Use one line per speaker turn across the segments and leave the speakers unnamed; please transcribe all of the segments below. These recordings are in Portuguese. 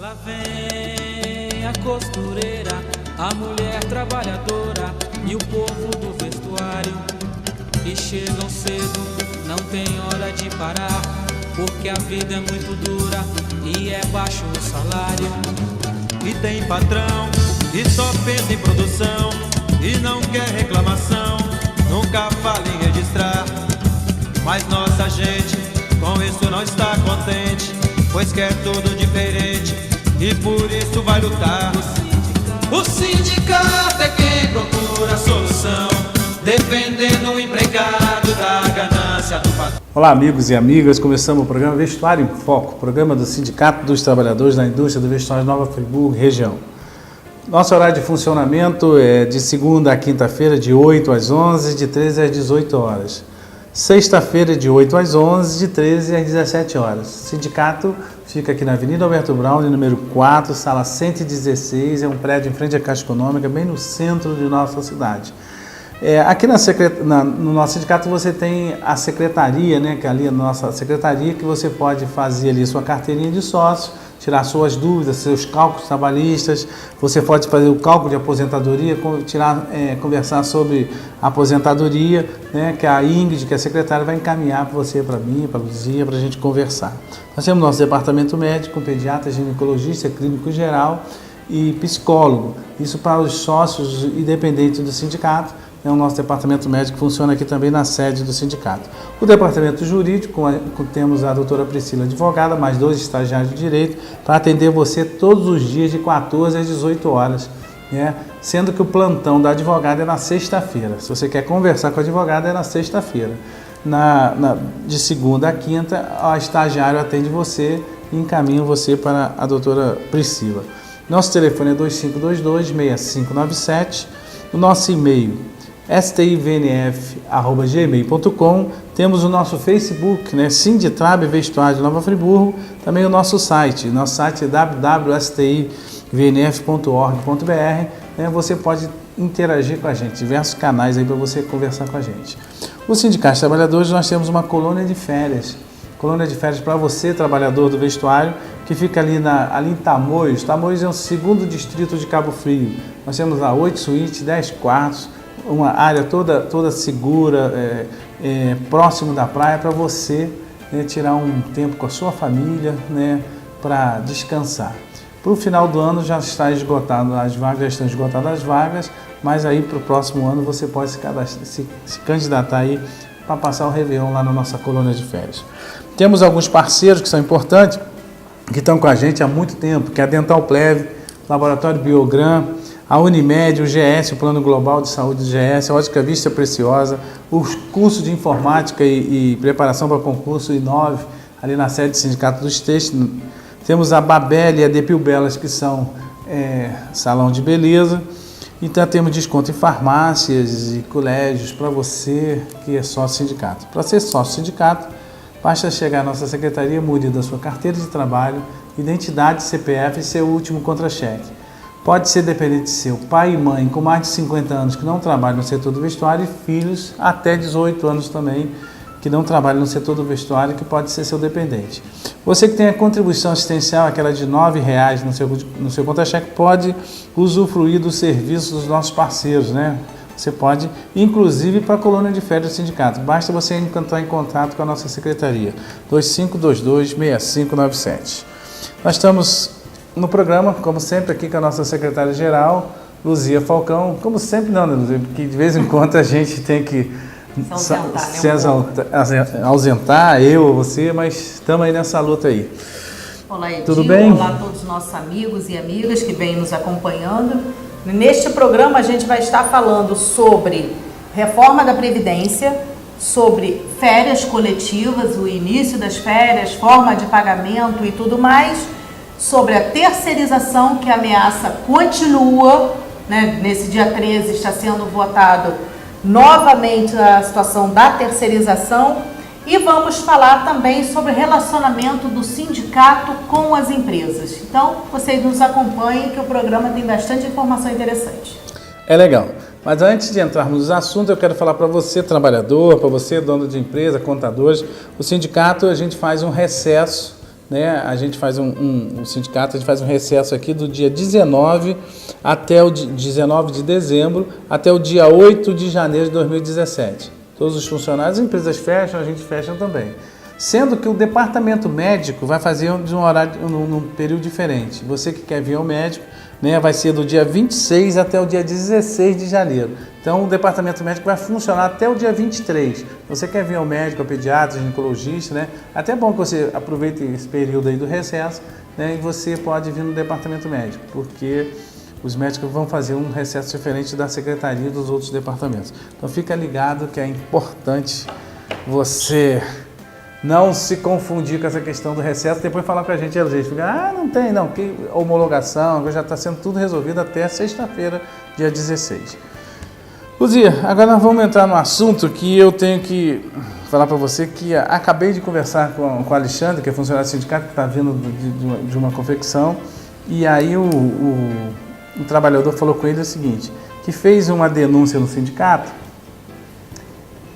Lá vem a costureira, a mulher trabalhadora e o povo do vestuário. E chegam cedo, não tem hora de parar, porque a vida é muito dura e é baixo o salário.
E tem patrão que só pensa em produção e não quer reclamação, nunca fala em registrar. Mas nossa gente com isso não está contente, pois quer tudo diferente e por isso vai lutar.
O sindicato é quem procura a solução, defendendo o empregado da ganância do patrão.
Olá, amigos e amigas, começamos o programa Vestuário em Foco, programa do Sindicato dos Trabalhadores da Indústria do Vestuário Nova Friburgo, região. Nosso horário de funcionamento é de segunda a quinta-feira, de 8 às 11, de 13 às 18 horas. Sexta-feira, de 8 às 11, de 13 às 17 horas. O sindicato fica aqui na Avenida Alberto Brown, número 4, sala 116, é um prédio em frente à Caixa Econômica, bem no centro de nossa cidade. Aqui no nosso sindicato você tem a secretaria, né, que é ali a nossa secretaria, que você pode fazer ali sua carteirinha de sócio, tirar suas dúvidas, seus cálculos trabalhistas, você pode fazer o cálculo de aposentadoria, conversar sobre a aposentadoria, né, que a Ingrid, que é a secretária, vai encaminhar para você, para mim, para a Luzia, para a gente conversar. Nós temos nosso departamento médico, pediatra, ginecologista, clínico geral e psicólogo. Isso para os sócios independentes do sindicato. É o nosso departamento médico que funciona aqui também na sede do sindicato. O departamento jurídico, temos a doutora Priscila, advogada, mais 2 estagiários de direito, para atender você todos os dias de 14 às 18 horas, né? Sendo que o plantão da advogada é na sexta-feira. Se você quer conversar com a advogada, é na sexta-feira. De segunda a quinta, a estagiário atende você e encaminha você para a doutora Priscila. Nosso telefone é 2522-6597, o nosso e-mail stivnf@gmail.com. Temos o nosso Facebook, né, Sinditrab Vestuário de Nova Friburgo, também o nosso site é www.stivnf.org.br, né, você pode interagir com a gente, diversos canais aí para você conversar com a gente. O Sindicato dos Trabalhadores, nós temos uma colônia de férias para você, trabalhador do vestuário, que fica ali em Tamoios. Tamoios é o segundo distrito de Cabo Frio. Nós temos lá 8 suítes, 10 quartos, uma área toda segura, próximo da praia, para você, né, tirar um tempo com a sua família, né, para descansar. Para o final do ano já estão esgotadas as vagas, mas aí para o próximo ano você pode se candidatar aí para passar o Réveillon lá na nossa colônia de férias. Temos alguns parceiros que são importantes, que estão com a gente há muito tempo, que é a Dental Pleve, Laboratório Biogram, a Unimed, o GS, o Plano Global de Saúde do GS, a Ótica Vista Preciosa, os cursos de informática e preparação para concurso I9, ali na sede do Sindicato dos Textos. Temos a Babel e a Depil Belas, que são salão de beleza. Então temos desconto em farmácias e colégios para você que é sócio sindicato. Para ser sócio sindicato, basta chegar à nossa secretaria, mude da sua carteira de trabalho, identidade, CPF e seu último contra-cheque. Pode ser dependente seu, pai e mãe com mais de 50 anos que não trabalham no setor do vestuário e filhos até 18 anos também que não trabalham no setor do vestuário, que pode ser seu dependente. Você que tem a contribuição assistencial, aquela de R$ 9,00 no seu contra-cheque, pode usufruir dos serviços dos nossos parceiros, né? Você pode, inclusive, para a colônia de férias do sindicato. Basta você entrar em contato com a nossa secretaria, 2522-6597. Nós estamos no programa, como sempre, aqui com a nossa secretária-geral, Luzia Falcão. Como sempre não, né, Luzia? Porque de vez em quando a gente tem que se ausentar, eu ou você, mas estamos aí nessa luta aí.
Olá, Edil.
Tudo bem?
Olá a todos os nossos amigos e amigas que vêm nos acompanhando. Neste programa a gente vai estar falando sobre reforma da Previdência, sobre férias coletivas, o início das férias, forma de pagamento e tudo mais, sobre a terceirização que a ameaça continua, né? Nesse dia 13 está sendo votado novamente a situação da terceirização e vamos falar também sobre o relacionamento do sindicato com as empresas. Então, vocês nos acompanhem que o programa tem bastante informação interessante.
É legal. Mas antes de entrarmos nos assuntos, eu quero falar para você, trabalhador, para você, dono de empresa, contadores, o sindicato, a gente faz um recesso né? A gente faz o sindicato, a gente faz um recesso aqui do dia 19 até o 19 de dezembro até o dia 8 de janeiro de 2017. Todos os funcionários, as empresas fecham, a gente fecha também. Sendo que o departamento médico vai fazer de um horário, num período diferente. Você que quer vir ao médico, né, vai ser do dia 26 até o dia 16 de janeiro. Então o departamento médico vai funcionar até o dia 23. Você quer vir ao médico, ao pediatra, ginecologista, né? Até é bom que você aproveite esse período aí do recesso, né, e você pode vir no departamento médico, porque os médicos vão fazer um recesso diferente da secretaria e dos outros departamentos. Então fica ligado que é importante você não se confundir com essa questão do recesso, depois falar com a gente, fica, não tem, não, que homologação, já está sendo tudo resolvido até sexta-feira, dia 16. Luzia, agora nós vamos entrar no assunto que eu tenho que falar para você, que acabei de conversar com o Alexandre, que é funcionário do sindicato, que está vindo de uma confecção, e aí o trabalhador falou com ele o seguinte, que fez uma denúncia no sindicato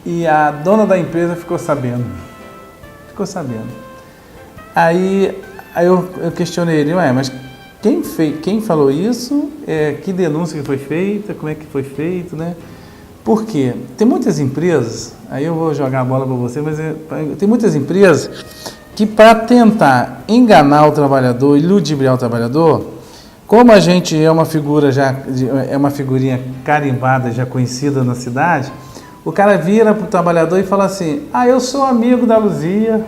e a dona da empresa ficou sabendo. Aí eu questionei ele, mas quem falou isso? Que denúncia que foi feita? Como é que foi feito, né? Por quê? Tem muitas empresas, aí eu vou jogar a bola para você, mas tem muitas empresas que para tentar enganar o trabalhador e ludibriar o trabalhador, como a gente é uma figurinha carimbada, já conhecida na cidade, o cara vira para o trabalhador e fala assim, eu sou amigo da Luzia,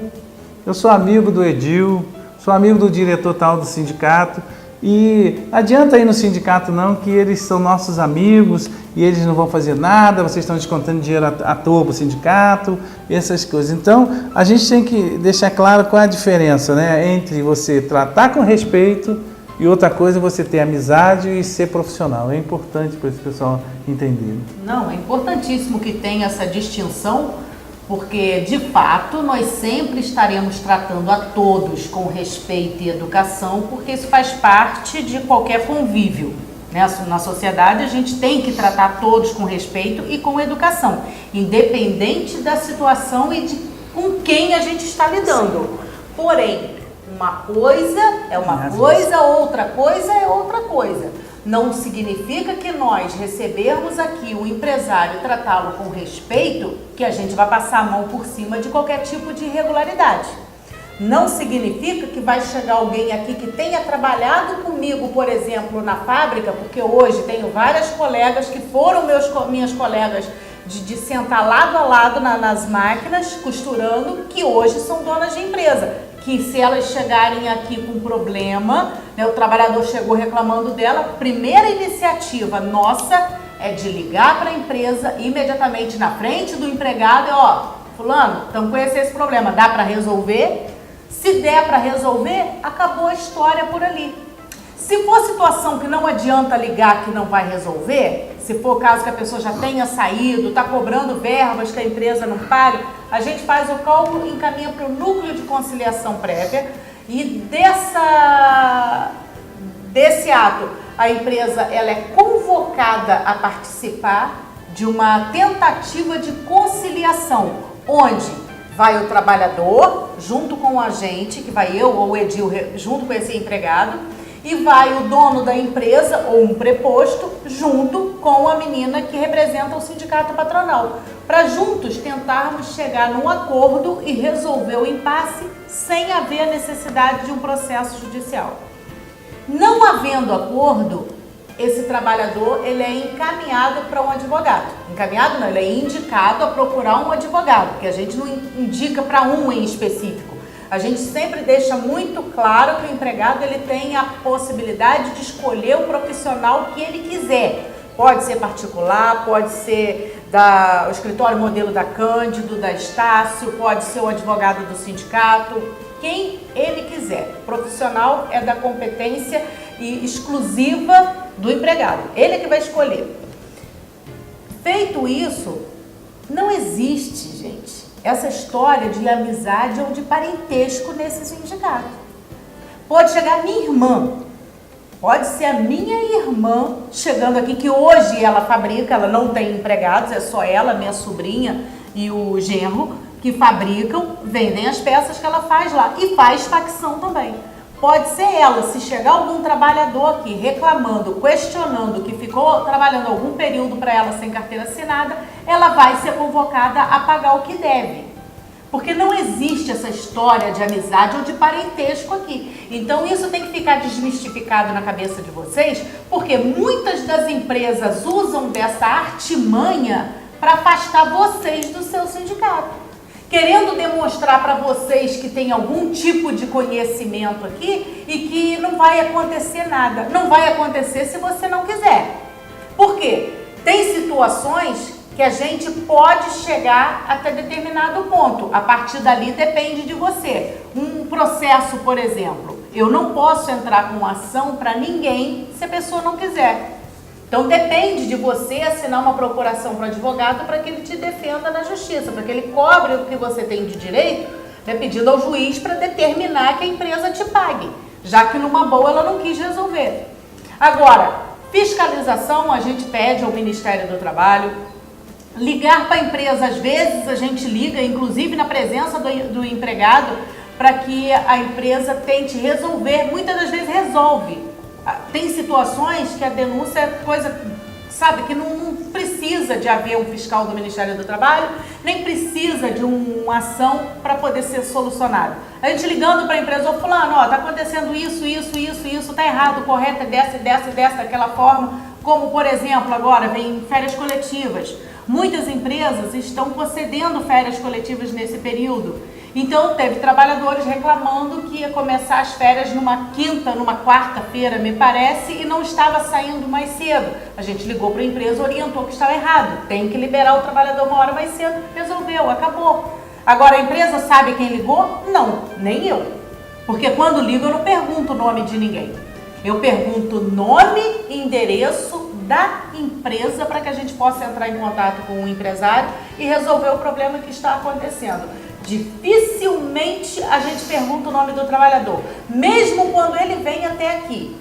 eu sou amigo do Edil, sou amigo do diretor tal do sindicato, e adianta ir no sindicato não, que eles são nossos amigos e eles não vão fazer nada, vocês estão descontando dinheiro à toa para o sindicato, essas coisas. Então, a gente tem que deixar claro qual é a diferença, né, entre você tratar com respeito e outra coisa é você ter amizade e ser profissional. É importante para esse pessoal entender.
Não, é importantíssimo que tenha essa distinção, porque, de fato, nós sempre estaremos tratando a todos com respeito e educação, porque isso faz parte de qualquer convívio, né? Na sociedade, a gente tem que tratar todos com respeito e com educação, independente da situação e de com quem a gente está lidando. Porém, uma coisa é uma coisa, outra coisa é outra coisa. Não significa que nós recebermos aqui o empresário e tratá-lo com respeito, que a gente vai passar a mão por cima de qualquer tipo de irregularidade. Não significa que vai chegar alguém aqui que tenha trabalhado comigo, por exemplo, na fábrica, porque hoje tenho várias colegas que foram minhas colegas de sentar lado a lado nas máquinas, costurando, que hoje são donas de empresa. Que se elas chegarem aqui com problema, né, o trabalhador chegou reclamando dela, a primeira iniciativa nossa é de ligar para a empresa imediatamente na frente do empregado e fulano, estamos com esse problema, dá para resolver? Se der para resolver, acabou a história por ali. Se for situação que não adianta ligar que não vai resolver, se for o caso que a pessoa já tenha saído, está cobrando verbas que a empresa não paga, a gente faz o cálculo e encaminha para o núcleo de conciliação prévia e desse ato a empresa ela é convocada a participar de uma tentativa de conciliação, onde vai o trabalhador junto com o agente, que vai eu ou o Edil junto com esse empregado, e vai o dono da empresa ou um preposto junto com a menina que representa o sindicato patronal, para juntos tentarmos chegar num acordo e resolver o impasse sem haver a necessidade de um processo judicial. Não havendo acordo, esse trabalhador ele é encaminhado para um advogado. Encaminhado não, ele é indicado a procurar um advogado, porque a gente não indica para um em específico. A gente sempre deixa muito claro que o empregado ele tem a possibilidade de escolher o profissional que ele quiser. Pode ser particular, pode ser o escritório modelo da Cândido, da Estácio, pode ser o advogado do sindicato, quem ele quiser. O profissional é da competência e exclusiva do empregado, ele é que vai escolher. Feito isso, não existe, gente, essa história de amizade ou de parentesco nesse sindicato. Pode chegar a minha irmã, pode ser a minha irmã chegando aqui, que hoje ela fabrica, ela não tem empregados, é só ela, minha sobrinha e o genro, que fabricam, vendem as peças que ela faz lá e faz facção também. Pode ser ela, se chegar algum trabalhador aqui reclamando, questionando que ficou trabalhando algum período para ela sem carteira assinada, ela vai ser convocada a pagar o que deve. Porque não existe essa história de amizade ou de parentesco aqui. Então isso tem que ficar desmistificado na cabeça de vocês, porque muitas das empresas usam dessa artimanha para afastar vocês do seu sindicato. Querendo demonstrar para vocês que tem algum tipo de conhecimento aqui e que não vai acontecer nada. Não vai acontecer se você não quiser. Por quê? Tem situações que a gente pode chegar até determinado ponto. A partir dali depende de você. Um processo, por exemplo, eu não posso entrar com ação para ninguém se a pessoa não quiser. Então depende de você assinar uma procuração para o advogado para que ele te defenda na justiça, para que ele cobre o que você tem de direito, né, pedindo ao juiz para determinar que a empresa te pague, já que numa boa ela não quis resolver. Agora, fiscalização a gente pede ao Ministério do Trabalho, ligar para a empresa, às vezes a gente liga, inclusive na presença do empregado, para que a empresa tente resolver, muitas das vezes resolve. Tem situações que a denúncia é coisa, sabe, que não precisa de haver um fiscal do Ministério do Trabalho, nem precisa de uma ação para poder ser solucionado. A gente ligando para a empresa, ô fulano, ó, tá acontecendo isso, tá errado, correto, é dessa, daquela forma, como por exemplo, agora vem férias coletivas. Muitas empresas estão concedendo férias coletivas nesse período. Então, teve trabalhadores reclamando que ia começar as férias numa quinta, numa quarta-feira, me parece, e não estava saindo mais cedo. A gente ligou para a empresa, orientou que estava errado. Tem que liberar o trabalhador uma hora mais cedo. Resolveu, acabou. Agora, a empresa sabe quem ligou? Não, nem eu. Porque quando ligo, eu não pergunto o nome de ninguém. Eu pergunto nome e endereço da empresa para que a gente possa entrar em contato com o empresário e resolver o problema que está acontecendo. Dificilmente a gente pergunta o nome do trabalhador, mesmo quando ele vem até aqui.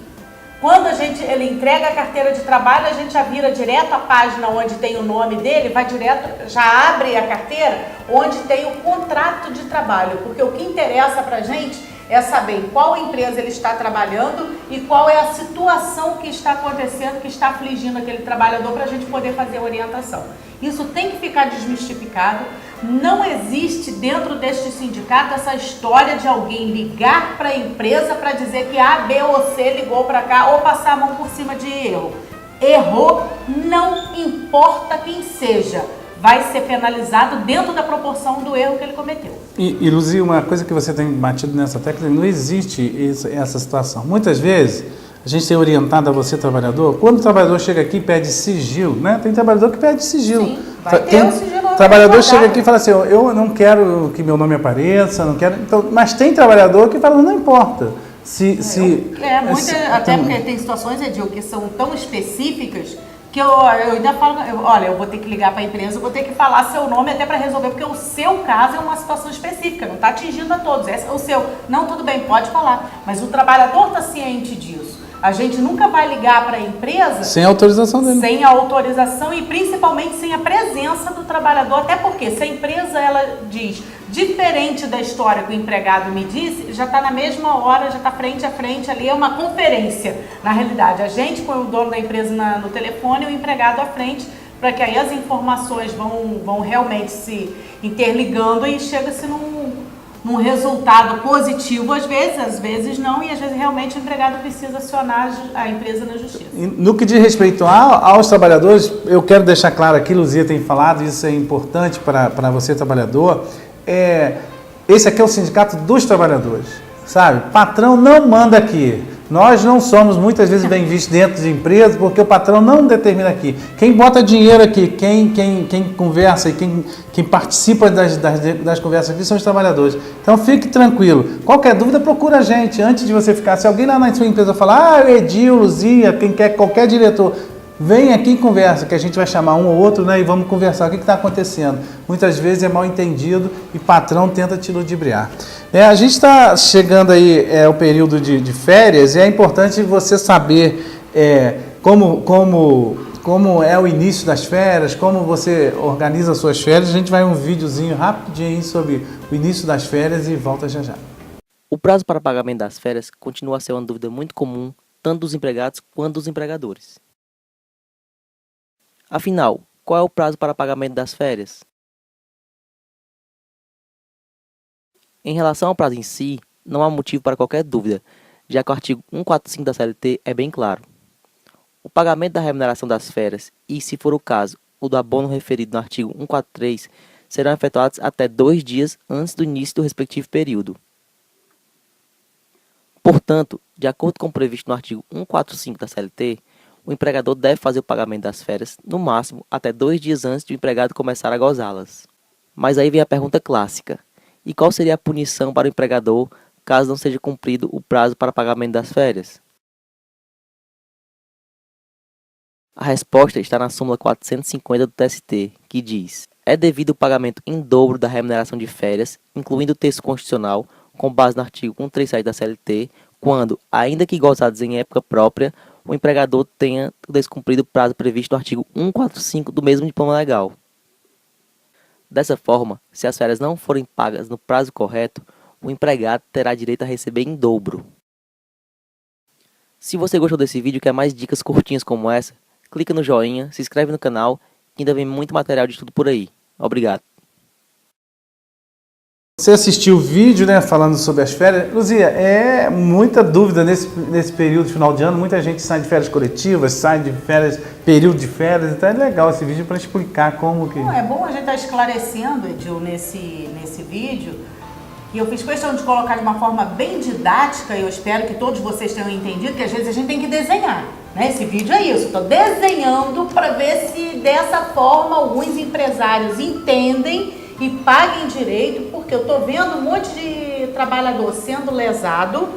Quando ele entrega a carteira de trabalho, a gente já vira direto a página onde tem o nome dele, vai direto, já abre a carteira onde tem o contrato de trabalho, porque o que interessa pra gente é saber em qual empresa ele está trabalhando e qual é a situação que está acontecendo, que está afligindo aquele trabalhador para a gente poder fazer a orientação. Isso tem que ficar desmistificado. Não existe dentro deste sindicato essa história de alguém ligar para a empresa para dizer que A, B ou C ligou para cá ou passar a mão por cima de erro. Errou, não importa quem seja. Vai ser penalizado dentro da proporção do erro que ele cometeu.
E Luzia, uma coisa que você tem batido nessa tecla, não existe essa situação. Muitas vezes, a gente tem orientado a você, trabalhador, quando o trabalhador chega aqui e pede sigilo, né? Tem trabalhador que pede sigilo.
Sim, vai ter um sigilo.
O trabalhador chega aqui e fala assim, eu não quero que meu nome apareça, não quero... Então, mas tem trabalhador que fala, não importa.
Até porque tem situações, Edil, que são tão específicas que eu ainda falo, olha, eu vou ter que ligar para a empresa, eu vou ter que falar seu nome até para resolver, porque o seu caso é uma situação específica, não está atingindo a todos, é o seu. Não, tudo bem, pode falar, mas o trabalhador está ciente disso. A gente nunca vai ligar para a empresa
sem a autorização dele.
Sem a autorização e principalmente sem a presença do trabalhador, até porque se a empresa ela diz diferente da história que o empregado me disse, já está na mesma hora, já está frente a frente ali, é uma conferência. Na realidade, a gente põe o dono da empresa no telefone e o empregado à frente, para que aí as informações vão realmente se interligando e chega-se num resultado positivo, às vezes não, e às vezes realmente o empregado precisa acionar a empresa na justiça.
No que diz respeito aos trabalhadores, eu quero deixar claro aqui, Luzia tem falado, isso é importante para você, trabalhador, esse aqui é o sindicato dos trabalhadores, sabe? Patrão não manda aqui. Nós não somos muitas vezes bem vistos dentro de empresas porque o patrão não determina aqui. Quem bota dinheiro aqui, quem conversa e quem participa das conversas aqui são os trabalhadores. Então fique tranquilo. Qualquer dúvida, procura a gente antes de você ficar. Se alguém lá na sua empresa falar, Edil, Luzia, quem quer, qualquer diretor, vem aqui e conversa, que a gente vai chamar um ou outro, né, e vamos conversar. O que está acontecendo? Muitas vezes é mal entendido e patrão tenta te ludibriar. A gente está chegando aí ao período de férias e é importante você saber como como é o início das férias, como você organiza suas férias. A gente vai um videozinho rapidinho sobre o início das férias e volta já já.
O prazo para pagamento das férias continua a ser uma dúvida muito comum, tanto dos empregados quanto dos empregadores. Afinal, qual é o prazo para pagamento das férias? Em relação ao prazo em si, não há motivo para qualquer dúvida, já que o artigo 145 da CLT é bem claro. O pagamento da remuneração das férias e, se for o caso, o do abono referido no artigo 143 serão efetuados até 2 dias antes do início do respectivo período. Portanto, de acordo com o previsto no artigo 145 da CLT, o empregador deve fazer o pagamento das férias, no máximo, até 2 dias antes de o empregado começar a gozá-las. Mas aí vem a pergunta clássica: e qual seria a punição para o empregador caso não seja cumprido o prazo para pagamento das férias? A resposta está na súmula 450 do TST, que diz: é devido o pagamento em dobro da remuneração de férias, incluindo o texto constitucional, com base no artigo 137 da CLT, quando, ainda que gozados em época própria, o empregador tenha descumprido o prazo previsto no artigo 145 do mesmo diploma legal. Dessa forma, se as férias não forem pagas no prazo correto, o empregado terá direito a receber em dobro. Se você gostou desse vídeo e quer mais dicas curtinhas como essa, clica no joinha, se inscreve no canal, que ainda vem muito material de estudo por aí. Obrigado.
Você assistiu o vídeo, né, falando sobre as férias. Luzia, é muita dúvida nesse período de final de ano. Muita gente sai de férias coletivas, sai de férias, período de férias. Então é legal esse vídeo para explicar como que...
Não, é bom a gente estar esclarecendo, Edil, nesse vídeo. E eu fiz questão de colocar de uma forma bem didática, e eu espero que todos vocês tenham entendido, que às vezes a gente tem que desenhar, né? Esse vídeo é isso, estou desenhando para ver se dessa forma alguns empresários entendem e paguem direito, porque eu estou vendo um monte de trabalhador sendo lesado,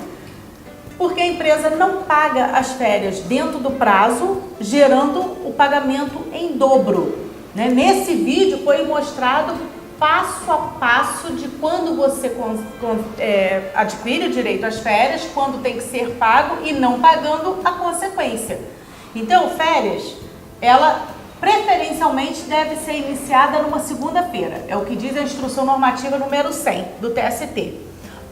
porque a empresa não paga as férias dentro do prazo, gerando o pagamento em dobro, né? Nesse vídeo foi mostrado passo a passo de quando você adquire o direito às férias, quando tem que ser pago e não pagando a consequência. Então, férias, ela preferencialmente deve ser iniciada numa segunda-feira, é o que diz a instrução normativa número 100 do TST.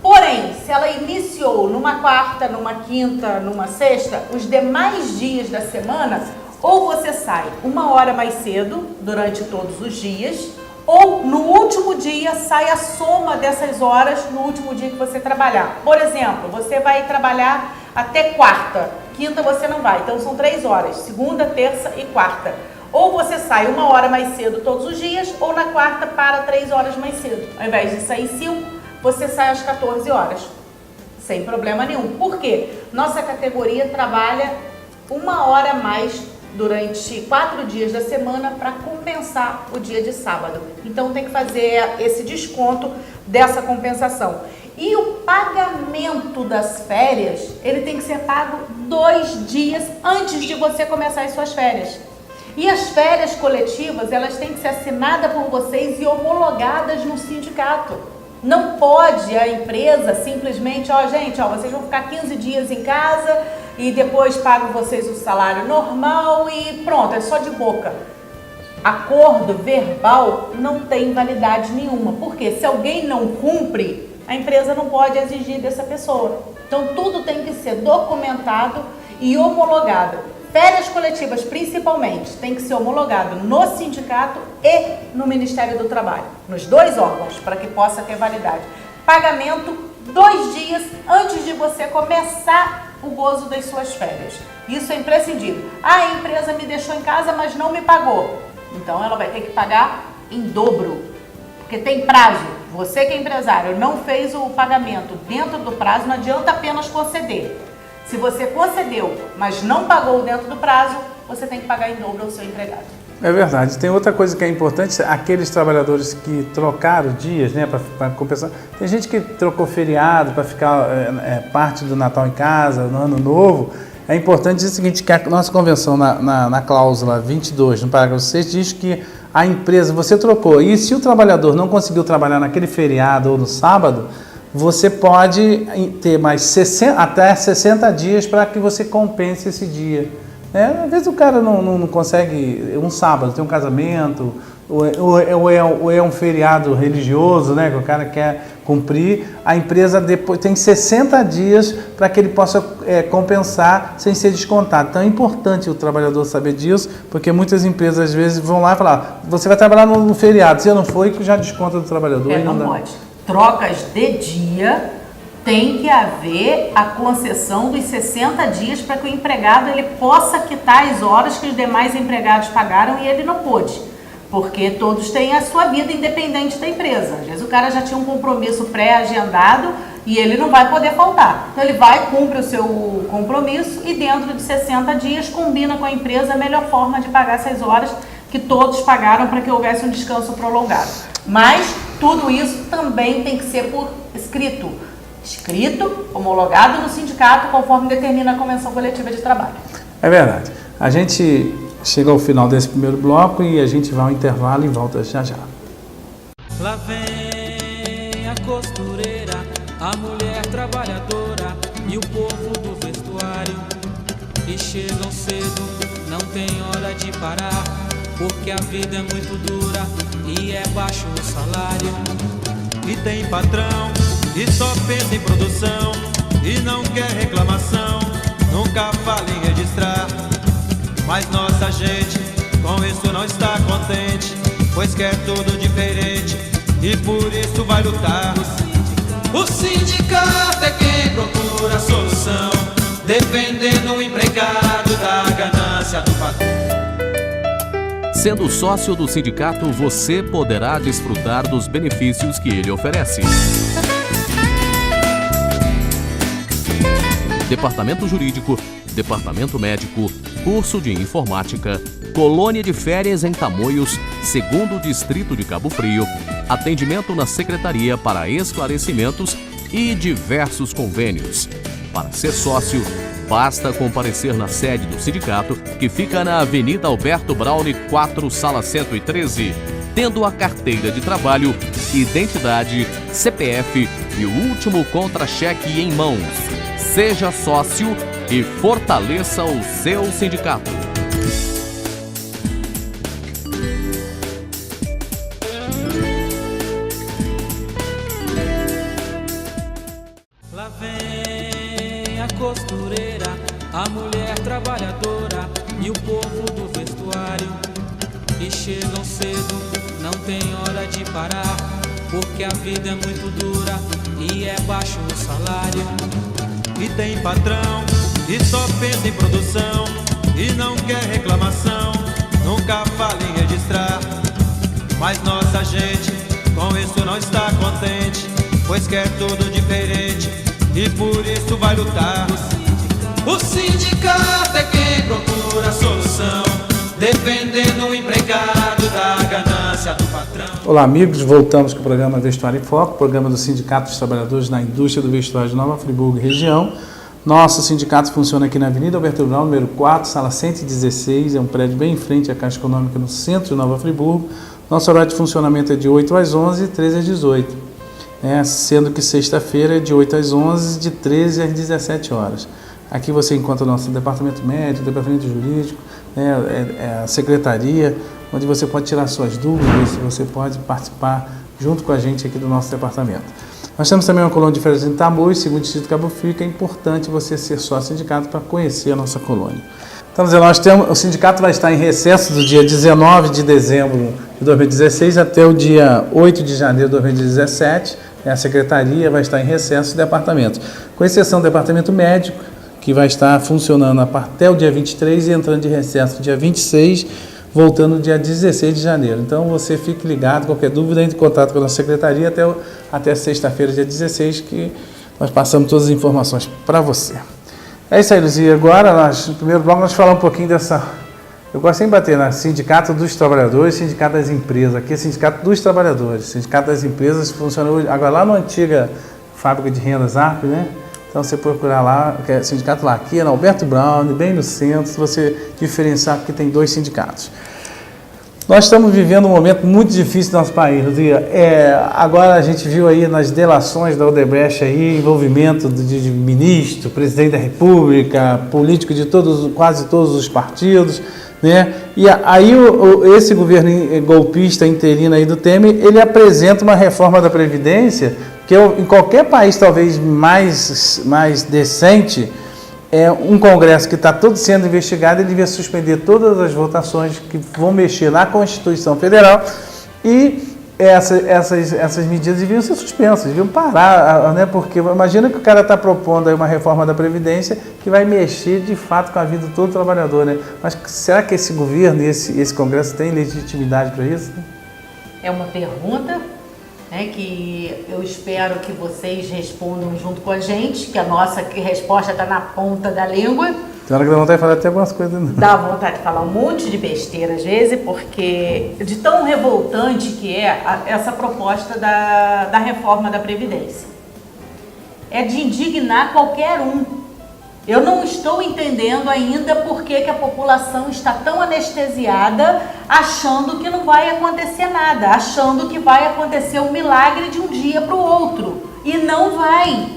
Porém, se ela iniciou numa quarta, numa quinta, numa sexta, os demais dias da semana, ou você sai 1 hora mais cedo durante todos os dias, ou no último dia sai a soma dessas horas no último dia que você trabalhar. Por exemplo, você vai trabalhar até quarta, quinta você não vai, então são 3 horas, segunda, terça e quarta. Ou você sai 1 hora mais cedo todos os dias, ou na quarta para 3 horas mais cedo. Ao invés de sair 5, você sai às 14 horas, sem problema nenhum. Por quê? Nossa categoria trabalha 1 hora a mais durante 4 dias da semana para compensar o dia de sábado. Então tem que fazer esse desconto dessa compensação. E o pagamento das férias, ele tem que ser pago 2 dias antes de você começar as suas férias. E as férias coletivas, elas têm que ser assinadas por vocês e homologadas no sindicato. Não pode a empresa simplesmente, gente, vocês vão ficar 15 dias em casa e depois pago vocês o salário normal e pronto, é só de boca. Acordo verbal não tem validade nenhuma, porque se alguém não cumpre, a empresa não pode exigir dessa pessoa. Então tudo tem que ser documentado e homologado. Férias coletivas, principalmente, tem que ser homologado no sindicato e no Ministério do Trabalho, nos 2 órgãos, para que possa ter validade. Pagamento 2 dias antes de você começar o gozo das suas férias. Isso é imprescindível. A empresa me deixou em casa, mas não me pagou. Então ela vai ter que pagar em dobro, porque tem prazo. Você que é empresário não fez o pagamento dentro do prazo, não adianta apenas conceder. Se você concedeu, mas não pagou dentro do prazo, você tem que pagar em dobro ao seu empregado.
É verdade. Tem outra coisa que é importante, aqueles trabalhadores que trocaram dias, né, para compensar. Tem gente que trocou feriado para ficar parte do Natal em casa, no Ano Novo. É importante dizer o seguinte, que a nossa convenção na cláusula 22, no parágrafo 6, diz que a empresa, você trocou, e se o trabalhador não conseguiu trabalhar naquele feriado ou no sábado, você pode ter mais até 60 dias para que você compense esse dia. Às vezes o cara não consegue, um sábado, tem um casamento, ou é um feriado religioso, né, que o cara quer cumprir, a empresa depois tem 60 dias para que ele possa compensar sem ser descontado. Então é importante o trabalhador saber disso, porque muitas empresas às vezes vão lá e falar, você vai trabalhar no feriado, se não for, já desconta do trabalhador.
Não pode. Trocas de dia, tem que haver a concessão dos 60 dias para que o empregado ele possa quitar as horas que os demais empregados pagaram e ele não pôde. Porque todos têm a sua vida independente da empresa. Às vezes o cara já tinha um compromisso pré-agendado e ele não vai poder faltar. Então ele vai, cumpre o seu compromisso e dentro de 60 dias combina com a empresa a melhor forma de pagar essas horas que todos pagaram para que houvesse um descanso prolongado. Mas tudo isso também tem que ser por escrito, homologado no sindicato, conforme determina a Convenção Coletiva de Trabalho.
É verdade. A gente chega ao final desse primeiro bloco e a gente vai ao intervalo e volta já já.
Lá vem a costureira, a mulher trabalhadora e o povo do vestuário. E chegam cedo, não tem hora de parar, porque a vida é muito dura e é baixo o salário.
E tem patrão que só pensa em produção e não quer reclamação, nunca fala em registrar. Mas nossa gente com isso não está contente, pois quer tudo diferente e por isso vai lutar. O sindicato é quem procura a solução, defendendo o empregado da ganância do patrão.
Sendo sócio do sindicato, você poderá desfrutar dos benefícios que ele oferece. Departamento Jurídico, Departamento Médico, curso de Informática, colônia de férias em Tamoios, 2º Distrito de Cabo Frio, atendimento na Secretaria para esclarecimentos e diversos convênios. Para ser sócio, basta comparecer na sede do sindicato, que fica na Avenida Alberto Braune 4, Sala 113, tendo a carteira de trabalho, identidade, CPF e o último contra-cheque em mãos. Seja sócio e fortaleça o seu sindicato.
Lá vem a costureira, a mulher trabalhadora e o povo do vestuário. E chegam cedo, não tem hora de parar, porque a vida é muito dura e é baixo o salário.
E tem patrão que só pensa em produção e não quer reclamação, nunca fala em registrar. Mas nossa gente com isso não está contente, pois quer tudo diferente e por isso vai lutar. O sindicato é quem procura a solução, defendendo o empregado da ganância do patrão.
Olá amigos, voltamos com o programa Vestuário em Foco, programa do Sindicato dos Trabalhadores na Indústria do Vestuário de Nova Friburgo e região. Nosso sindicato funciona aqui na Avenida Alberto Braune, número 4, sala 116, é um prédio bem em frente à Caixa Econômica no centro de Nova Friburgo. Nosso horário de funcionamento é de 8 às 11 e 13 às 18, sendo que sexta-feira é de 8 às 11 e de 13 às 17 horas. Aqui você encontra o nosso departamento médico, departamento jurídico, a secretaria, onde você pode tirar suas dúvidas, você pode participar junto com a gente aqui do nosso departamento. Nós temos também uma colônia de férias em Tamoios, 2º Distrito de Cabo Frio, que é importante você ser sócio sindicato para conhecer a nossa colônia. Então, o sindicato vai estar em recesso do dia 19 de dezembro de 2016 até o dia 8 de janeiro de 2017. A secretaria vai estar em recesso do departamento, com exceção do departamento médico, que vai estar funcionando até o dia 23 e entrando de recesso no dia 26, voltando no dia 16 de janeiro. Então você fique ligado, qualquer dúvida, entre em contato com a nossa secretaria até sexta-feira, dia 16, que nós passamos todas as informações para você. É isso aí, Luzia. Agora, no primeiro bloco, nós falamos um pouquinho dessa... Eu gosto sempre de bater na Sindicato dos Trabalhadores, Sindicato das Empresas. Aqui é Sindicato dos Trabalhadores. Sindicato das Empresas funciona hoje, agora lá na antiga fábrica de rendas ARP, né? Então você procurar lá, que é sindicato lá, aqui é na Alberto Braune, bem no centro, se você diferenciar, porque tem 2 sindicatos. Nós estamos vivendo um momento muito difícil no nosso país, Rodrigo. Agora a gente viu aí nas delações da Odebrecht aí, envolvimento de ministro, presidente da República, político de quase todos os partidos, né? E aí esse governo golpista interino aí do Temer, ele apresenta uma reforma da Previdência que em qualquer país talvez mais decente, um Congresso que está todo sendo investigado, ele devia suspender todas as votações que vão mexer na Constituição Federal e essas medidas deviam ser suspensas, deviam parar, né? Porque imagina que o cara está propondo aí uma reforma da Previdência que vai mexer de fato com a vida de todo trabalhador, né? Mas será que esse governo e esse Congresso tem legitimidade para isso?
É uma pergunta, né, que eu espero que vocês respondam junto com a gente, que a nossa resposta está na ponta da língua.
Tem hora que dá vontade de falar até algumas coisas. Não.
Dá vontade de falar um monte de besteira às vezes, porque de tão revoltante que é essa proposta da reforma da Previdência. É de indignar qualquer um. Eu não estou entendendo ainda por que a população está tão anestesiada, achando que não vai acontecer nada, achando que vai acontecer um milagre de um dia para o outro. E não vai.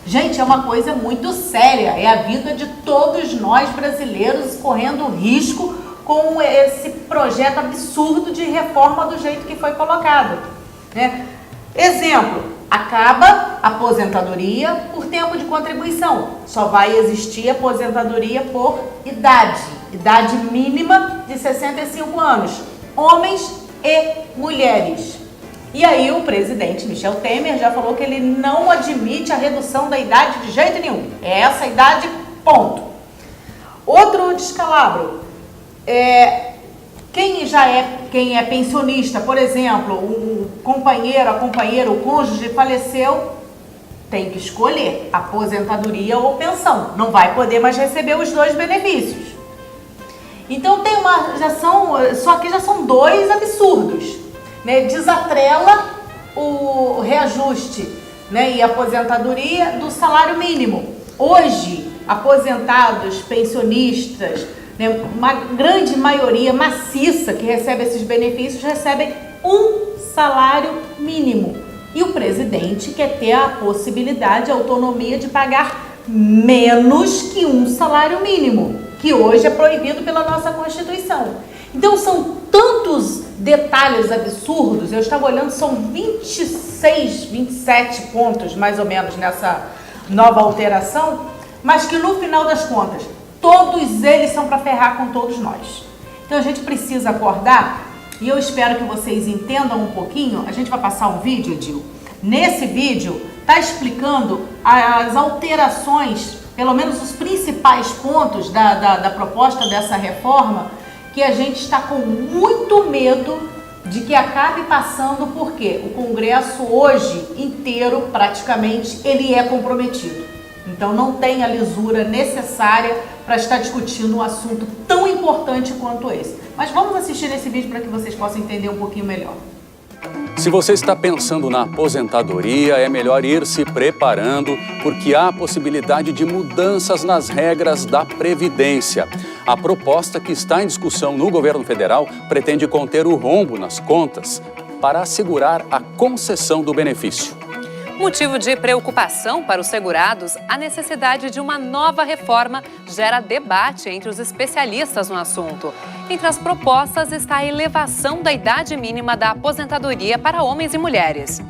Gente, é uma coisa muito séria. É a vida de todos nós brasileiros correndo risco com esse projeto absurdo de reforma do jeito que foi colocado, né? Exemplo, acaba a aposentadoria por tempo de contribuição. Só vai existir aposentadoria por idade mínima de 65 anos, homens e mulheres. E aí o presidente Michel Temer já falou que ele não admite a redução da idade de jeito nenhum. É essa idade, ponto. Outro descalabro, quem é pensionista, por exemplo, o companheiro, a companheira, o cônjuge faleceu, tem que escolher aposentadoria ou pensão. Não vai poder mais receber os dois benefícios. Então já são dois absurdos, né? Desatrela o reajuste, né, e a aposentadoria do salário mínimo. Hoje, aposentados, pensionistas, né, uma grande maioria maciça que recebe esses benefícios recebem um salário mínimo. E o presidente quer ter a possibilidade, a autonomia de pagar menos que um salário mínimo, que hoje é proibido pela nossa Constituição. Então são tantos detalhes absurdos, eu estava olhando, são 27 pontos mais ou menos nessa nova alteração, mas que no final das contas, todos eles são para ferrar com todos nós. Então a gente precisa acordar, e eu espero que vocês entendam um pouquinho. A gente vai passar um vídeo, Edil. Nesse vídeo está explicando as alterações, pelo menos os principais pontos da proposta dessa reforma, que a gente está com muito medo de que acabe passando, porque o Congresso hoje inteiro, praticamente, ele é comprometido. Então não tem a lisura necessária para estar discutindo um assunto tão importante quanto esse. Mas vamos assistir esse vídeo para que vocês possam entender um pouquinho melhor.
Se você está pensando na aposentadoria, é melhor ir se preparando, porque há a possibilidade de mudanças nas regras da Previdência. A proposta que está em discussão no governo federal pretende conter o rombo nas contas para assegurar a concessão do benefício.
Motivo de preocupação para os segurados, a necessidade de uma nova reforma gera debate entre os especialistas no assunto. Entre as propostas está a elevação da idade mínima da aposentadoria para homens e mulheres.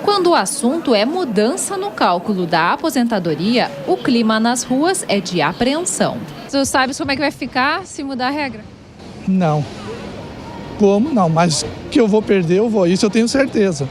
Quando o assunto é mudança no cálculo da aposentadoria, o clima nas ruas é de apreensão.
Você sabe como é que vai ficar se mudar a regra?
Não. Como? Não, mas que eu vou perder, eu vou. Isso eu tenho certeza.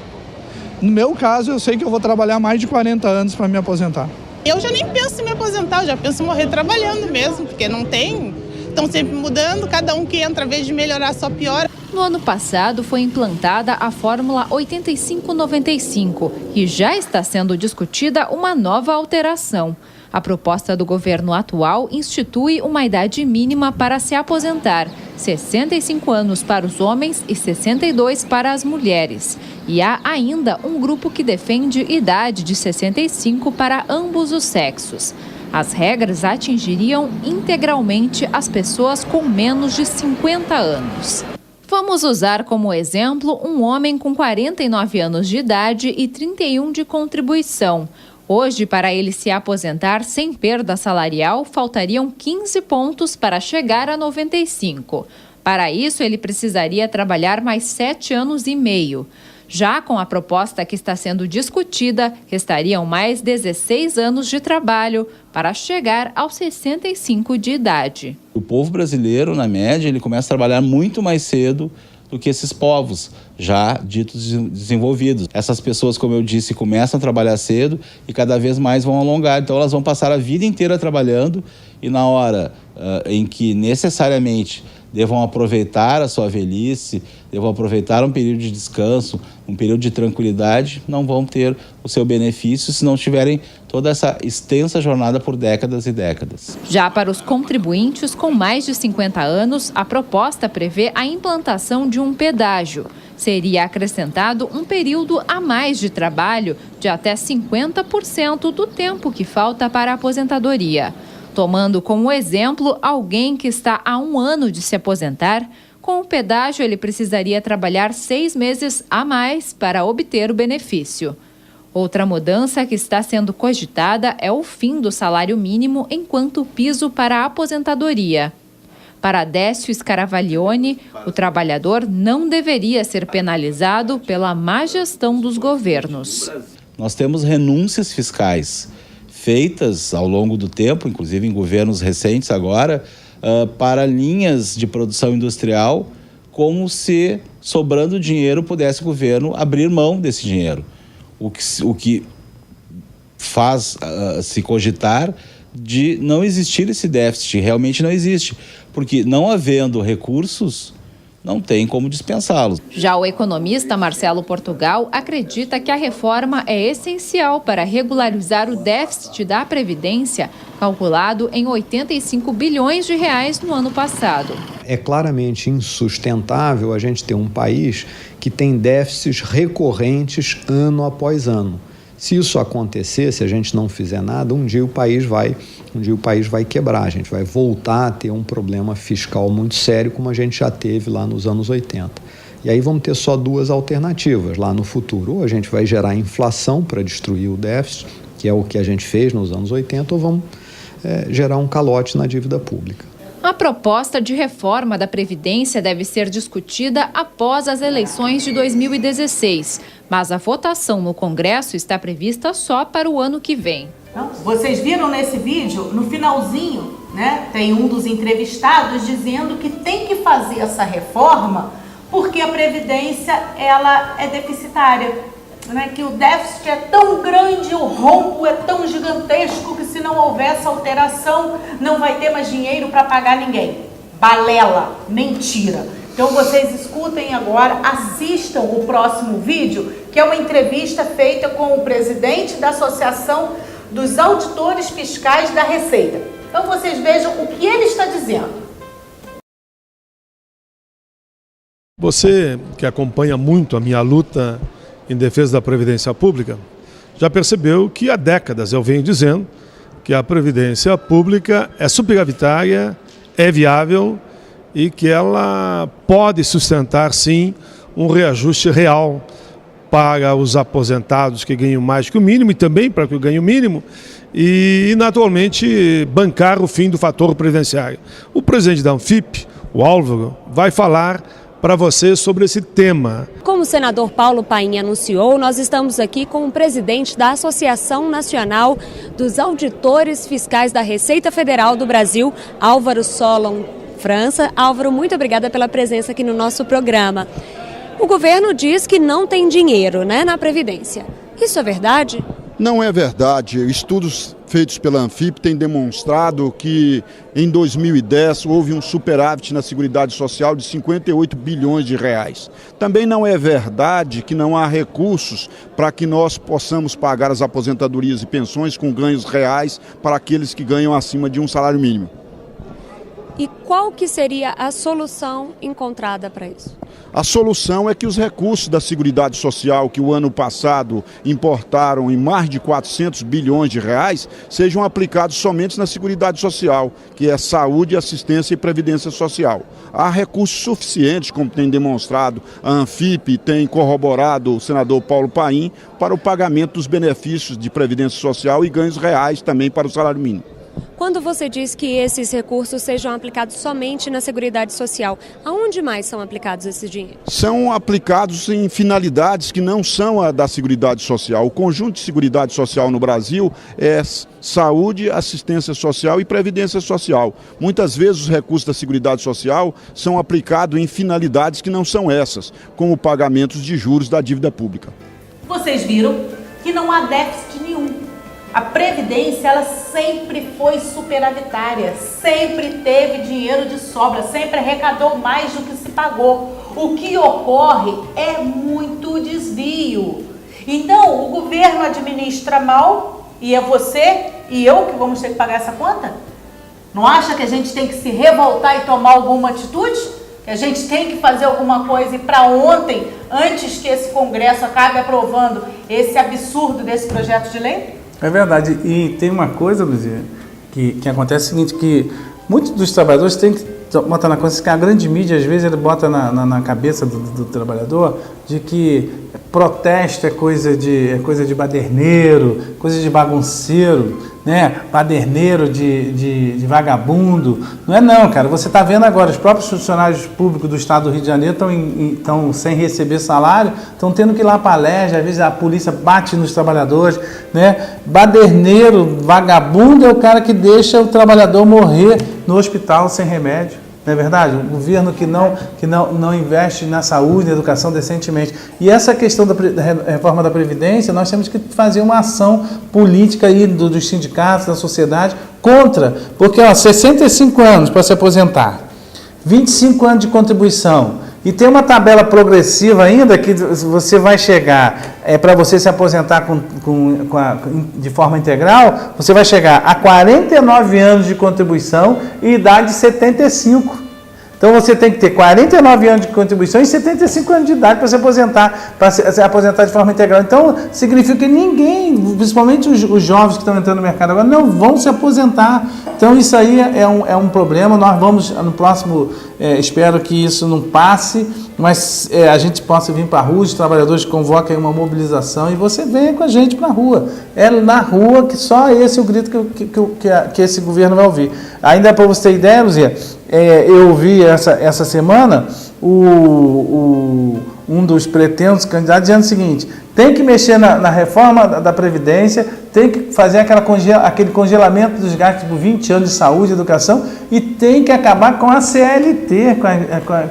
No meu caso, eu sei que eu vou trabalhar mais de 40 anos para me aposentar.
Eu já nem penso em me aposentar, eu já penso em morrer trabalhando mesmo, porque não tem. Estão sempre mudando, cada um que entra, ao invés de melhorar, só piora.
No ano passado, foi implantada a Fórmula 8595 e já está sendo discutida uma nova alteração. A proposta do governo atual institui uma idade mínima para se aposentar, 65 anos para os homens e 62 para as mulheres. E há ainda um grupo que defende idade de 65 para ambos os sexos. As regras atingiriam integralmente as pessoas com menos de 50 anos. Vamos usar como exemplo um homem com 49 anos de idade e 31 de contribuição. Hoje, para ele se aposentar sem perda salarial, faltariam 15 pontos para chegar a 95. Para isso, ele precisaria trabalhar mais 7 anos e meio. Já com a proposta que está sendo discutida, restariam mais 16 anos de trabalho para chegar aos 65 de idade.
O povo brasileiro, na média, ele começa a trabalhar muito mais cedo do que esses povos já ditos desenvolvidos. Essas pessoas, como eu disse, começam a trabalhar cedo e cada vez mais vão alongar. Então elas vão passar a vida inteira trabalhando e na hora em que necessariamente devam aproveitar a sua velhice, devam aproveitar um período de descanso, um período de tranquilidade, não vão ter o seu benefício se não tiverem toda essa extensa jornada por décadas e décadas.
Já para os contribuintes com mais de 50 anos, a proposta prevê a implantação de um pedágio. Seria acrescentado um período a mais de trabalho de até 50% do tempo que falta para a aposentadoria. Tomando como exemplo alguém que está há 1 ano de se aposentar, com o pedágio ele precisaria trabalhar 6 meses a mais para obter o benefício. Outra mudança que está sendo cogitada é o fim do salário mínimo enquanto piso para a aposentadoria. Para Décio Scaravaglione, o trabalhador não deveria ser penalizado pela má gestão dos governos.
Nós temos renúncias fiscais feitas ao longo do tempo, inclusive em governos recentes agora, para linhas de produção industrial, como se, sobrando dinheiro, pudesse o governo abrir mão desse dinheiro. O que faz se cogitar de não existir esse déficit, realmente não existe, porque não havendo recursos, não tem como dispensá-los.
Já o economista Marcelo Portugal acredita que a reforma é essencial para regularizar o déficit da Previdência, calculado em 85 bilhões de reais no ano passado.
É claramente insustentável a gente ter um país que tem déficits recorrentes ano após ano. Se isso acontecer, se a gente não fizer nada, um dia o país vai quebrar, a gente vai voltar a ter um problema fiscal muito sério, como a gente já teve lá nos anos 80. E aí vamos ter só 2 alternativas lá no futuro. Ou a gente vai gerar inflação para destruir o déficit, que é o que a gente fez nos anos 80, ou vamos gerar um calote na dívida pública.
A proposta de reforma da Previdência deve ser discutida após as eleições de 2016, mas a votação no Congresso está prevista só para o ano que vem.
Então, vocês viram nesse vídeo, no finalzinho, né, tem um dos entrevistados dizendo que tem que fazer essa reforma porque a Previdência ela é deficitária. Né, que o déficit é tão grande, o rombo é tão gigantesco que se não houver essa alteração, não vai ter mais dinheiro para pagar ninguém. Balela, mentira. Então vocês escutem agora, assistam o próximo vídeo, que é uma entrevista feita com o presidente da Associação dos Auditores Fiscais da Receita. Então vocês vejam o que ele está dizendo.
Você que acompanha muito a minha luta em defesa da Previdência Pública, já percebeu que há décadas eu venho dizendo que a Previdência Pública é superavitária, é viável e que ela pode sustentar, sim, um reajuste real para os aposentados que ganham mais que o mínimo e também para que ganham o mínimo e, naturalmente, bancar o fim do fator previdenciário. O presidente da Anfip, o Álvaro, vai falar para você sobre esse tema.
Como o senador Paulo Paim anunciou, nós estamos aqui com o presidente da Associação Nacional dos Auditores Fiscais da Receita Federal do Brasil, Álvaro Solon França. Álvaro, muito obrigada pela presença aqui no nosso programa. O governo diz que não tem dinheiro, na Previdência. Isso é verdade?
Não é verdade. Estudos feitos pela Anfip têm demonstrado que em 2010 houve um superávit na Seguridade Social de 58 bilhões de reais. Também não é verdade que não há recursos para que nós possamos pagar as aposentadorias e pensões com ganhos reais para aqueles que ganham acima de um salário mínimo.
E qual que seria a solução encontrada para isso?
A solução é que os recursos da Seguridade Social, que o ano passado importaram em mais de 400 bilhões de reais, sejam aplicados somente na Seguridade Social, que é saúde, assistência e previdência social. Há recursos suficientes, como tem demonstrado a Anfip, tem corroborado o senador Paulo Paim, para o pagamento dos benefícios de previdência social e ganhos reais também para o salário mínimo.
Quando você diz que esses recursos sejam aplicados somente na Seguridade Social, aonde mais são aplicados esses dinheiros?
São aplicados em finalidades que não são a da Seguridade Social. O conjunto de Seguridade Social no Brasil é saúde, assistência social e previdência social. Muitas vezes os recursos da Seguridade Social são aplicados em finalidades que não são essas, como pagamentos de juros da dívida pública.
Vocês viram que não há déficit nenhum. A Previdência, ela sempre foi superavitária, sempre teve dinheiro de sobra, sempre arrecadou mais do que se pagou. O que ocorre é muito desvio. Então, o governo administra mal e é você e eu que vamos ter que pagar essa conta? Não acha que a gente tem que se revoltar e tomar alguma atitude? Que a gente tem que fazer alguma coisa e para ontem, antes que esse Congresso acabe aprovando esse absurdo desse projeto de lei?
É verdade, e tem uma coisa, Luzia, que acontece o seguinte, que muitos dos trabalhadores têm que botar na consciência que a grande mídia, às vezes, ele bota na cabeça do trabalhador de que protesto é coisa de baderneiro, coisa de bagunceiro, né? Baderneiro de vagabundo. Não é não, cara. Você está vendo agora, os próprios funcionários públicos do Estado do Rio de Janeiro estão sem receber salário, estão tendo que ir lá para a LERJ, às vezes a polícia bate nos trabalhadores, né? Baderneiro, vagabundo é o cara que deixa o trabalhador morrer no hospital sem remédio. Não é verdade? Um governo que não investe na saúde, na educação decentemente. E essa questão da reforma da Previdência, nós temos que fazer uma ação política aí dos sindicatos, da sociedade, contra. Porque 65 anos para se aposentar, 25 anos de contribuição, e tem uma tabela progressiva ainda que você vai chegar, para você se aposentar de forma integral, você vai chegar a 49 anos de contribuição e idade de 75. Então você tem que ter 49 anos de contribuição e 75 anos de idade para se aposentar de forma integral. Então significa que ninguém, principalmente os jovens que estão entrando no mercado agora, não vão se aposentar. Então isso aí é um problema. Nós vamos, no próximo, espero que isso não passe, mas a gente possa vir para a rua, os trabalhadores convoquem uma mobilização e você venha com a gente para a rua. É na rua que só esse é o grito que esse governo vai ouvir. Ainda para você ter ideia, Luzia, eu ouvi essa semana um dos pretensos candidatos dizendo o seguinte: tem que mexer na reforma da Previdência, tem que fazer aquele congelamento dos gastos por 20 anos de saúde e educação e tem que acabar com a CLT,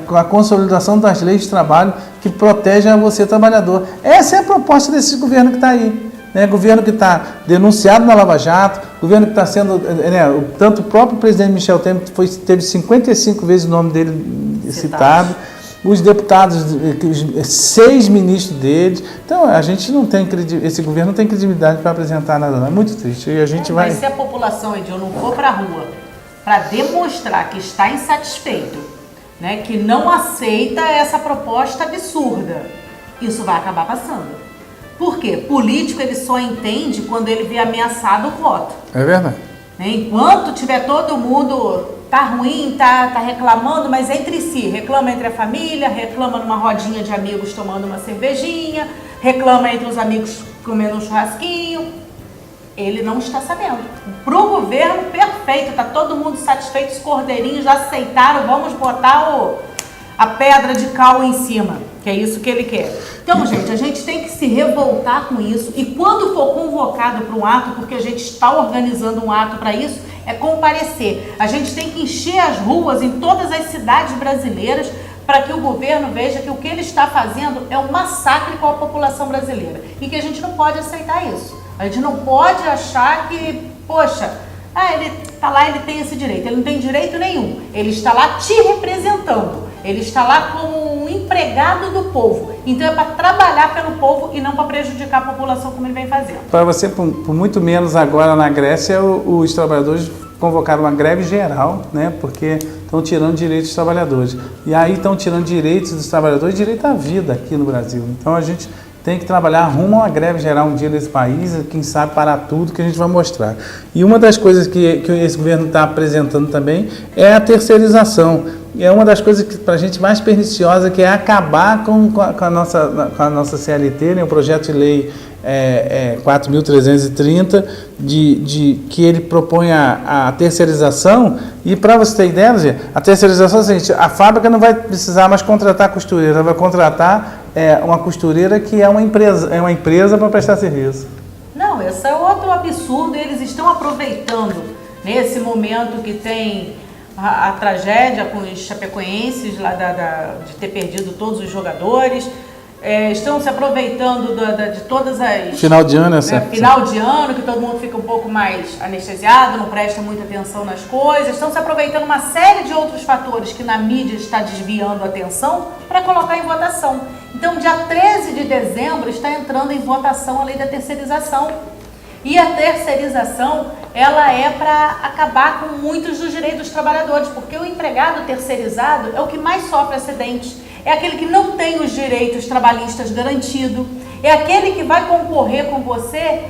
com a consolidação das leis de trabalho que protegem você, trabalhador. Essa é a proposta desse governo que está aí. Governo que está denunciado na Lava Jato, governo que está sendo, tanto o próprio presidente Michel Temer teve 55 vezes o nome dele citado, os deputados, 6 ministros deles. Então a gente não tem esse governo não tem credibilidade para apresentar nada, não. É muito triste. E a gente vai.
Mas se a população, Edil, não for para a rua para demonstrar que está insatisfeito, que não aceita essa proposta absurda, isso vai acabar passando. Por quê? Político ele só entende quando ele vê ameaçado o voto.
É verdade.
Enquanto tiver todo mundo, tá ruim, tá reclamando, mas entre si, reclama entre a família, reclama numa rodinha de amigos tomando uma cervejinha, reclama entre os amigos comendo um churrasquinho, ele não está sabendo. Pro governo, perfeito, tá todo mundo satisfeito, os cordeirinhos já aceitaram, vamos botar a pedra de cal em cima, que é isso que ele quer. Então, gente, a gente tem que se revoltar com isso e quando for convocado para um ato, porque a gente está organizando um ato para isso, é comparecer. A gente tem que encher as ruas em todas as cidades brasileiras para que o governo veja que o que ele está fazendo é um massacre com a população brasileira e que a gente não pode aceitar isso. A gente não pode achar que, poxa, ele está lá, ele tem esse direito. Ele não tem direito nenhum. Ele está lá te representando. Ele está lá como um empregado do povo. Então é para trabalhar pelo povo e não para prejudicar a população como ele vem fazendo.
Para você, por muito menos agora na Grécia, os trabalhadores convocaram uma greve geral, né, porque estão tirando direitos dos trabalhadores. E aí estão tirando direitos dos trabalhadores, direito à vida aqui no Brasil. Então a gente tem que trabalhar rumo a uma greve geral um dia nesse país, quem sabe parar tudo que a gente vai mostrar. E uma das coisas que esse governo está apresentando também é a terceirização. E é uma das coisas que para a gente mais perniciosa, que é acabar com a nossa CLT, né, o projeto de lei 4.330, que ele propõe a terceirização. E para você ter ideia, a terceirização é a seguinte: a fábrica não vai precisar mais contratar costureira, ela vai contratar uma costureira que é uma empresa para prestar serviço.
Não, esse é outro absurdo. Eles estão aproveitando nesse momento que tem a tragédia com os chapecoenses lá de ter perdido todos os jogadores. Estão se aproveitando de todas as...
Final de ano,
final de ano, que todo mundo fica um pouco mais anestesiado, não presta muita atenção nas coisas. Estão se aproveitando uma série de outros fatores que na mídia está desviando a atenção para colocar em votação. Então, dia 13 de dezembro está entrando em votação a lei da terceirização. E a terceirização, ela é para acabar com muitos dos direitos dos trabalhadores, porque o empregado terceirizado é o que mais sofre acidentes. É aquele que não tem os direitos trabalhistas garantidos, é aquele que vai concorrer com você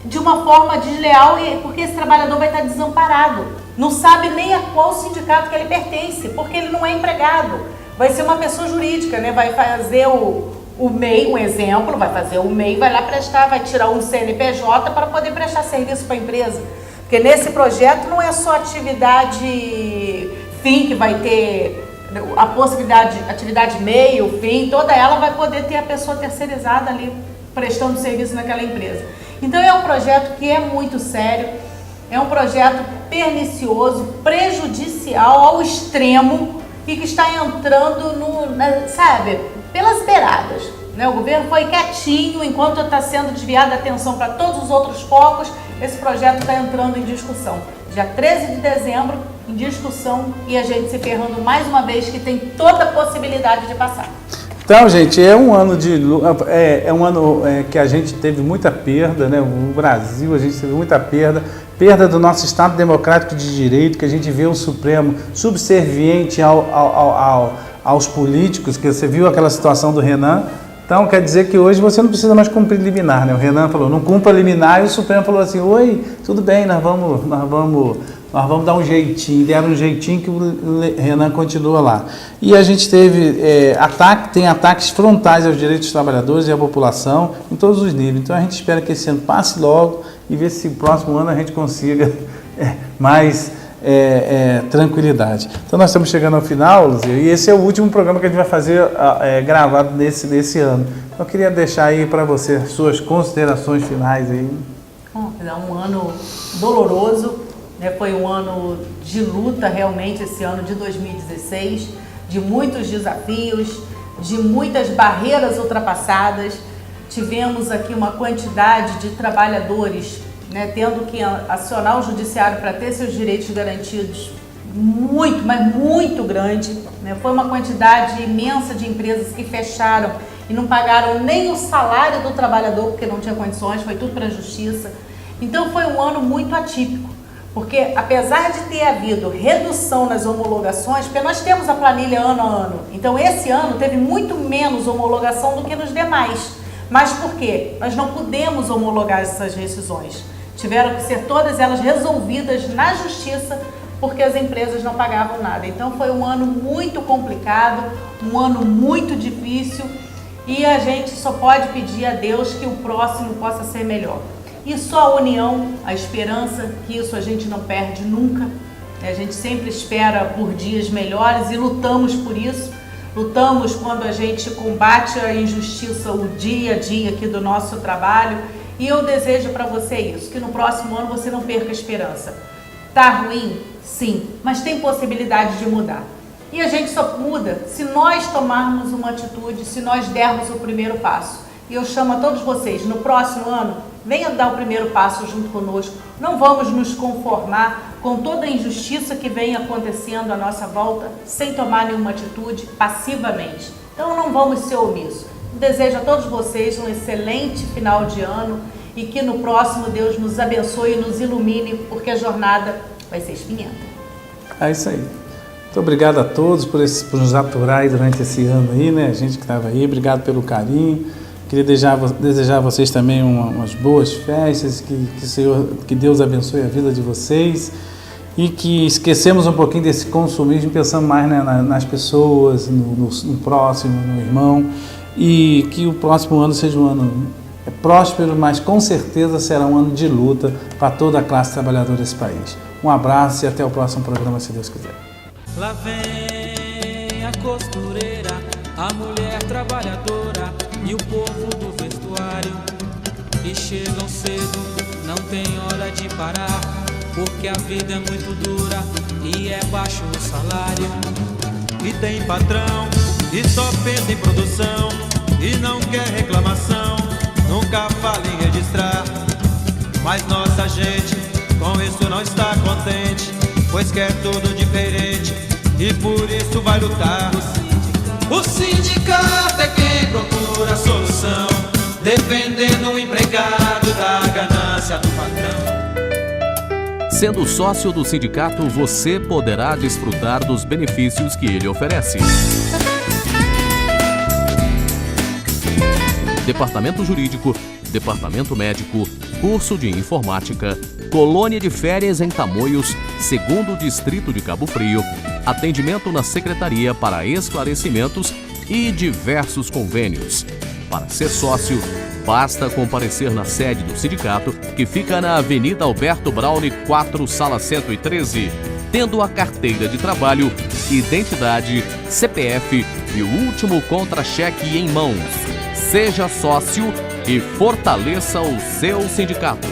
de uma forma desleal, porque esse trabalhador vai estar desamparado, não sabe nem a qual sindicato que ele pertence, porque ele não é empregado, vai ser uma pessoa jurídica, né? Vai fazer o MEI, um exemplo, vai fazer o MEI, vai lá prestar, vai tirar um CNPJ para poder prestar serviço para a empresa, porque nesse projeto não é só atividade fim que vai ter a possibilidade, atividade meio, fim, toda ela vai poder ter a pessoa terceirizada ali prestando serviço naquela empresa. Então é um projeto que é muito sério, é um projeto pernicioso, prejudicial ao extremo e que está entrando pelas beiradas. Né? O governo foi quietinho enquanto está sendo desviada a atenção para todos os outros focos. Esse projeto está entrando em discussão. Dia 13 de dezembro, em discussão, e a gente se ferrando mais uma vez, que tem toda a possibilidade de passar.
Então, gente, é um ano que a gente teve muita perda, né? No Brasil a gente teve muita perda do nosso Estado democrático de direito, que a gente vê o Supremo subserviente aos políticos, que você viu aquela situação do Renan. Então, quer dizer que hoje você não precisa mais cumprir liminar, né? O Renan falou, não cumpra liminar, e o Supremo falou assim, oi, tudo bem, nós vamos dar um jeitinho. Deram um jeitinho que o Renan continua lá. E a gente teve tem ataques frontais aos direitos dos trabalhadores e à população em todos os níveis. Então, a gente espera que esse ano passe logo e ver se no próximo ano a gente consiga mais tranquilidade. Então nós estamos chegando ao final, Luzia, e esse é o último programa que a gente vai fazer gravado nesse ano. Então, eu queria deixar aí para você suas considerações finais aí.
É um ano doloroso, né? Foi um ano de luta realmente esse ano de 2016, de muitos desafios, de muitas barreiras ultrapassadas. Tivemos aqui uma quantidade de trabalhadores, né, tendo que acionar o judiciário para ter seus direitos garantidos muito, mas muito grande. Né? Foi uma quantidade imensa de empresas que fecharam e não pagaram nem o salário do trabalhador porque não tinha condições, foi tudo para a justiça. Então foi um ano muito atípico, porque apesar de ter havido redução nas homologações, porque nós temos a planilha ano a ano, então esse ano teve muito menos homologação do que nos demais. Mas por quê? Nós não pudemos homologar essas rescisões. Tiveram que ser todas elas resolvidas na justiça, porque as empresas não pagavam nada. Então foi um ano muito complicado, um ano muito difícil, e a gente só pode pedir a Deus que o próximo possa ser melhor. E só a união, a esperança, que isso a gente não perde nunca. A gente sempre espera por dias melhores e lutamos por isso. Lutamos quando a gente combate a injustiça, o dia a dia aqui do nosso trabalho. E eu desejo para você isso, que no próximo ano você não perca a esperança. Tá ruim? Sim, mas tem possibilidade de mudar. E a gente só muda se nós tomarmos uma atitude, se nós dermos o primeiro passo. E eu chamo a todos vocês, no próximo ano, venha dar o primeiro passo junto conosco. Não vamos nos conformar com toda a injustiça que vem acontecendo à nossa volta, sem tomar nenhuma atitude, passivamente. Então não vamos ser omissos. Desejo a todos vocês um excelente final de ano e que no próximo Deus nos abençoe e nos ilumine, porque a jornada vai ser Espinhenta.
É isso aí. Muito obrigado a todos por nos aturar aí durante esse ano aí, né? A gente que estava aí, obrigado pelo carinho. Queria desejar a vocês também umas boas festas, que Deus abençoe a vida de vocês e que esquecemos um pouquinho desse consumismo, pensando mais, né, nas pessoas, no próximo, no irmão, e que o próximo ano seja um ano próspero, mas com certeza será um ano de luta para toda a classe trabalhadora desse país. Um abraço e até o próximo programa, se Deus quiser.
Lá vem a costureira, a mulher trabalhadora e o povo do vestuário. E chegam cedo, não tem hora de parar, porque a vida é muito dura e é baixo o salário.
E tem patrão e só pensa em produção e não quer reclamação, nunca fala em registrar. Mas nossa gente com isso não está contente, pois quer tudo diferente e por isso vai lutar. O sindicato é quem procura a solução, defendendo o empregado da ganância do patrão.
Sendo sócio do sindicato, você poderá desfrutar dos benefícios que ele oferece. Departamento Jurídico, Departamento Médico, Curso de Informática, Colônia de Férias em Tamoios, 2º Distrito de Cabo Frio, atendimento na Secretaria para esclarecimentos e diversos convênios. Para ser sócio, basta comparecer na sede do sindicato, que fica na Avenida Alberto Braune 4, Sala 113, tendo a carteira de trabalho, identidade, CPF e o último contra-cheque em mãos. Seja sócio e fortaleça o seu sindicato.